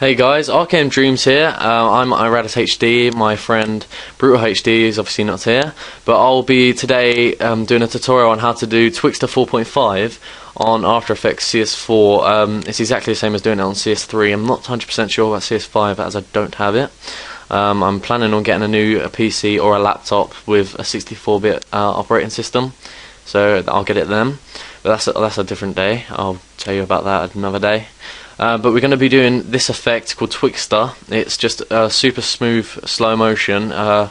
Hey guys, RKmDreaMz here. I'm iRadisHD. My friend Brutal HD is obviously not here, but I'll be today doing a tutorial on how to do Twixtor 4.5 on After Effects CS4. It's exactly the same as doing it on CS3. I'm not 100% sure about CS5 as I don't have it. I'm planning on getting a new PC or a laptop with a 64-bit operating system, so I'll get it then. But that's a different day. I'll tell you about that another day. But we're going to be doing this effect called Twixtor. It's just a super smooth slow motion that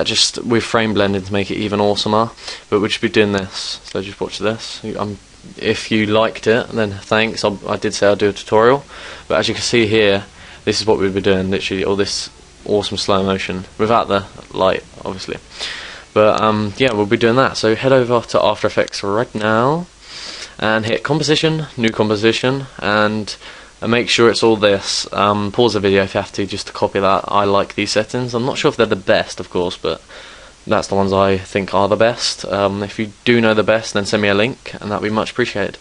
just with frame blending to make it even awesomer. But we'll just be doing this. So just watch this. If you liked it, then thanks. I did say I'll do a tutorial. But as you can see here, this is what we'll be doing. Literally all this awesome slow motion without the light, obviously. But yeah, we'll be doing that. So head over to After Effects right now and hit composition, new composition, and make sure it's all this. Pause the video if you have to, just to copy that. I like these settings. I'm not sure if they're the best, of course, but that's the ones I think are the best. If you do know the best, then send me a link, and that'd be much appreciated.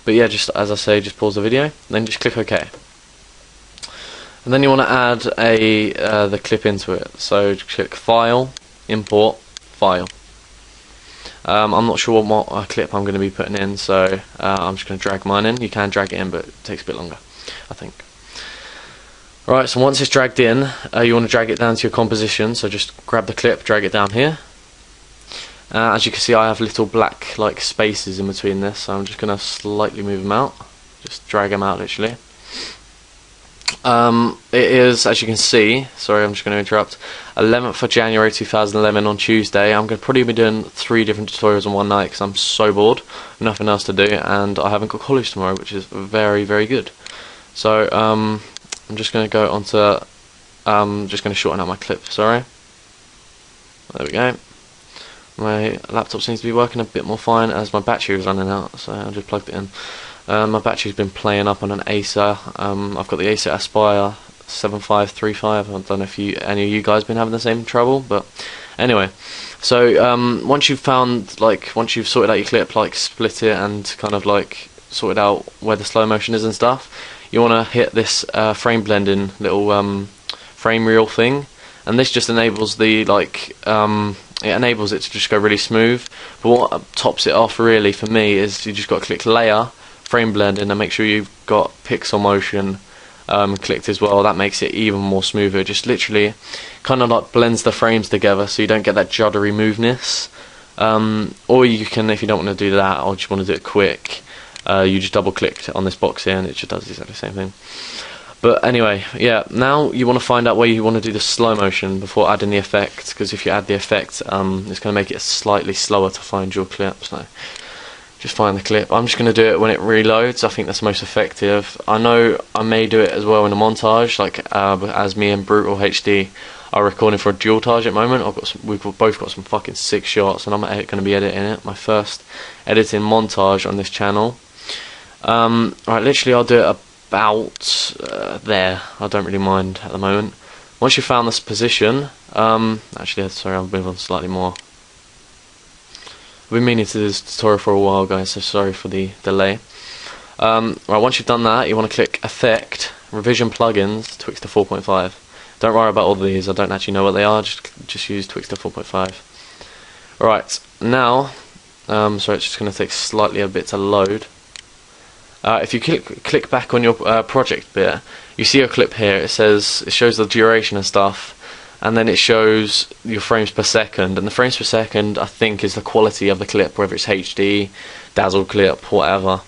But yeah, just as I say, just pause the video, then just click OK. And then you want to add the clip into it. So just click File, Import, File. I'm not sure what clip I'm going to be putting in, so I'm just going to drag mine in. You can drag it in, but it takes a bit longer, I think. Right, so once it's dragged in, you want to drag it down to your composition, so just grab the clip, drag it down here. As you can see, I have little black like spaces in between this, so I'm just going to slightly move them out. Just drag them out, literally. It is, as you can see, sorry, I'm just going to interrupt, 11th of January 2011 on Tuesday. I'm going to probably be doing 3 different tutorials in one night because I'm so bored, nothing else to do, and I haven't got college tomorrow, which is very, very good. So I'm just going to go on to, just going to shorten out my clip, sorry. There we go. My laptop seems to be working a bit more fine as my battery was running out, so I just plugged it in. My battery's been playing up on an Acer. I've got the Acer Aspire 7535. I don't know if any of you guys been having the same trouble, but anyway. So once you've sorted out your clip, like split it and kind of like sorted out where the slow motion is and stuff, you want to hit this frame blending little frame reel thing, and this just enables it enables it to just go really smooth. But what tops it off really for me is you just got to click Layer, Frame Blending, and make sure you've got Pixel Motion clicked as well. That makes it even more smoother. Just literally kind of like blends the frames together so you don't get that juddery moveness. Or you can, if you don't want to do that or just want to do it quick, you just double click on this box here and it just does exactly the same thing. But anyway, yeah, now you want to find out where you want to do the slow motion before adding the effect, because if you add the effect, it's going to make it slightly slower to find your clip. So just find the clip. I'm just going to do it when it reloads. I think that's most effective. I know I may do it as well in a montage, like as me and Brutal HD are recording for a dualtage at the moment. We've both got some fucking sick shots, and I'm going to be editing it. My first editing montage on this channel. Right, literally I'll do it about there. I don't really mind at the moment. Once you've found this position, actually, sorry, I'll move on slightly more. I've been meaning to do this tutorial for a while, guys, so sorry for the delay. Right, once you've done that, you want to click Effect, Revision Plugins, Twixtor 4.5. Don't worry about all of these, I don't actually know what they are, just use Twixtor 4.5. Right, now, sorry, it's just going to take slightly a bit to load. If you click back on your project bit, you see a clip here. It shows the duration and stuff, and then it shows your frames per second. And the frames per second, I think, is the quality of the clip, whether it's HD, dazzle clip, whatever.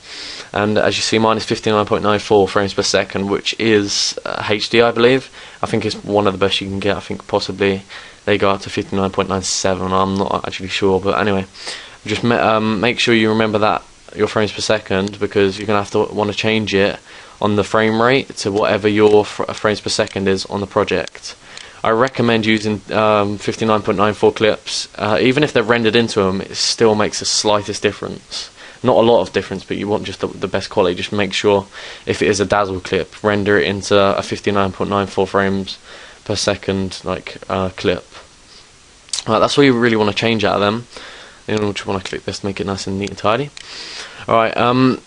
And as you see, mine is 59.94 frames per second, which is HD, I believe. I think it's one of the best you can get. I think possibly they go up to 59.97. I'm not actually sure, but anyway, just make sure you remember that, your frames per second, because you're going to want to change it on the frame rate to whatever your frames per second is on the project. I recommend using 59.94 clips. Even if they're rendered into them, it still makes the slightest difference. Not a lot of difference, but you want just the best quality. Just make sure, if it is a dazzle clip, render it into a 59.94 frames per second clip. Right, that's what you really want to change out of them. Then you just want to click this to make it nice and neat and tidy. Alright,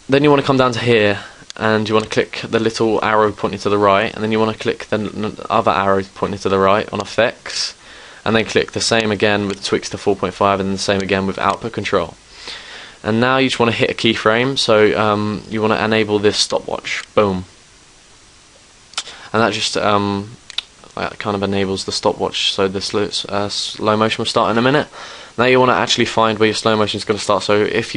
then you want to come down to here, and you want to click the little arrow pointing to the right, and then you want to click the other arrow pointing to the right on effects, and then click the same again with Twixtor 4.5 and the same again with output control. And now you just want to hit a keyframe, so you want to enable this stopwatch. Boom. And that just kind of enables the stopwatch, so the slow motion will start in a minute. Now you want to actually find where your slow motion is going to start. So if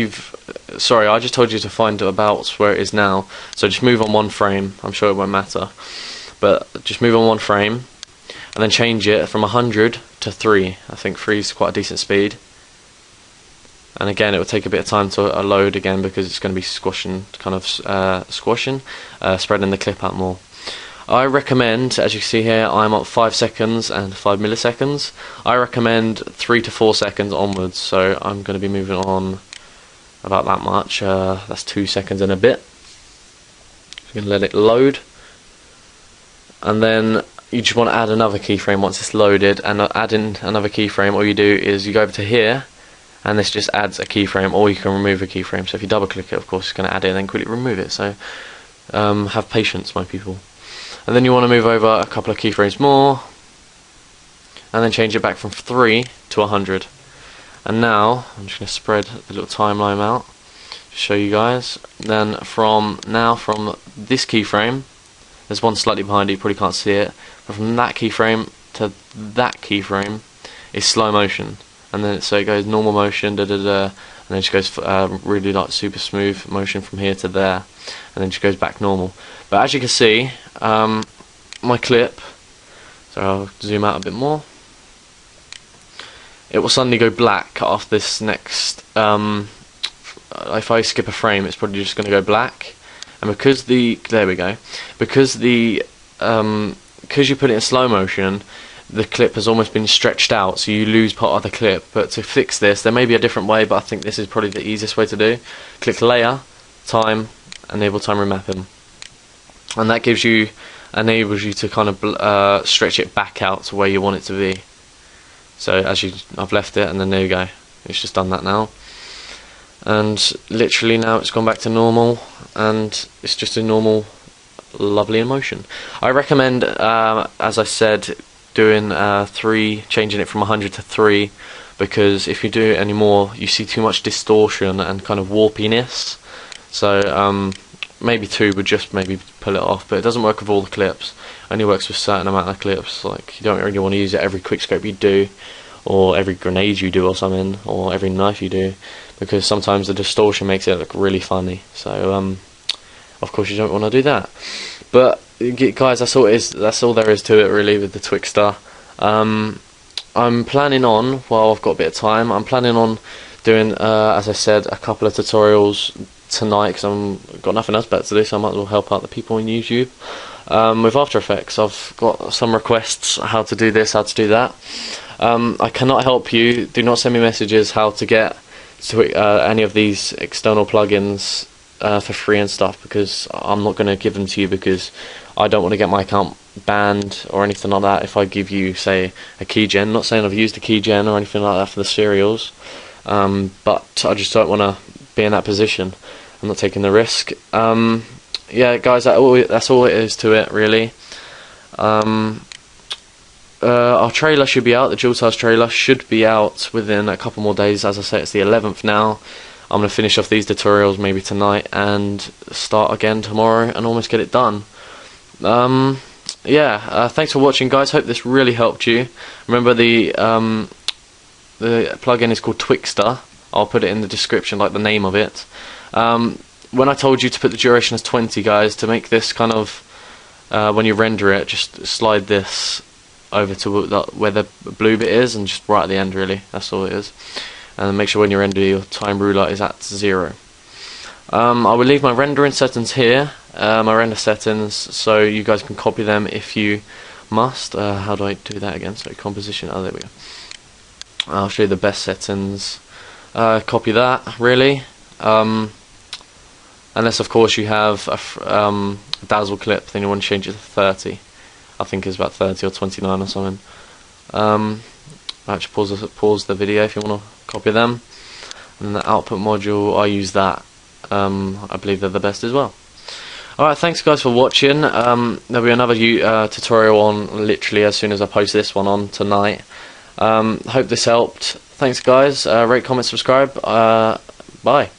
sorry, I just told you to find about where it is now. So just move on one frame. I'm sure it won't matter, but just move on one frame, and then change it from 100 to 3. I think 3 is quite a decent speed. And again, it will take a bit of time to load again because it's going to be spreading the clip out more. I recommend, as you can see here, I'm at 5 seconds and 5 milliseconds. I recommend 3 to 4 seconds onwards, so I'm going to be moving on about that much. That's 2 seconds and a bit. I'm going to let it load, and then you just want to add another keyframe once it's loaded. And add in another keyframe, all you do is you go over to here, and this just adds a keyframe, or you can remove a keyframe. So if you double click it, of course, it's going to add it and then quickly remove it. So have patience, my people. And then you want to move over a couple of keyframes more, and then change it back from 3 to 100. And now I'm just going to spread the little timeline out to show you guys. Then from this keyframe, there's one slightly behind it, you probably can't see it, but from that keyframe to that keyframe is slow motion. And then so it goes normal motion, and then it just goes really like super smooth motion from here to there, and then it just goes back normal. But as you can see, my clip, so I'll zoom out a bit more, it will suddenly go black after this next, if I skip a frame, it's probably just going to go black. And because there we go, because you put it in slow motion, the clip has almost been stretched out, so you lose part of the clip. But to fix this, there may be a different way, but I think this is probably the easiest way to do. Click layer, time, enable time remapping, and that enables you to kind of stretch it back out to where you want it to be. So I've left it, and then there you go, it's just done that now, and literally now it's gone back to normal, and it's just a normal lovely motion. I recommend, as I said, doing 3, changing it from 100 to 3, because if you do it anymore, you see too much distortion and kind of warpiness. So maybe 2 would just maybe pull it off, but it doesn't work with all the clips. It only works with a certain amount of clips. Like, you don't really want to use it every quickscope you do, or every grenade you do or something, or every knife you do, because sometimes the distortion makes it look really funny. So of course you don't want to do that. But guys, that's all it is. That's all there is to it really with the Twixtor. I'm planning on, while I've got a bit of time, I'm planning on doing, as I said, a couple of tutorials tonight, because I've got nothing else better to do, so I might as well help out the people on YouTube. With After Effects, I've got some requests how to do this, how to do that. I cannot help you. Do not send me messages how to get to any of these external plugins for free and stuff, because I'm not going to give them to you, because I don't want to get my account banned or anything like that if I give you, say, a keygen. Not saying I've used a keygen or anything like that for the serials, but I just don't want to be in that position. I'm not taking the risk. Yeah, guys, that's all it is to it, really. Our trailer should be out. The Dual Tales trailer should be out within a couple more days. As I say, it's the 11th now. I'm going to finish off these tutorials maybe tonight and start again tomorrow and almost get it done. Yeah, thanks for watching, guys. Hope this really helped you. Remember, the plugin is called Twixtor. I'll put it in the description, like the name of it. When I told you to put the duration as 20, guys, to make this kind of, when you render it, just slide this over to where the blue bit is, and just right at the end, really. That's all it is. And make sure when you render, your time ruler is at 0. I will leave my rendering settings here, my render settings, so you guys can copy them if you must. How do I do that again? So composition, oh, there we go. I'll show you the best settings. Copy that, really. Unless, of course, you have a dazzle clip, then you want to change it to 30. I think it's about 30 or 29 or something. Actually, pause the video if you want to copy them. And the output module, I use that. I believe they're the best as well. Alright, thanks guys for watching. There'll be another tutorial on literally as soon as I post this one on tonight. Hope this helped. Thanks guys. Rate, comment, subscribe. Bye.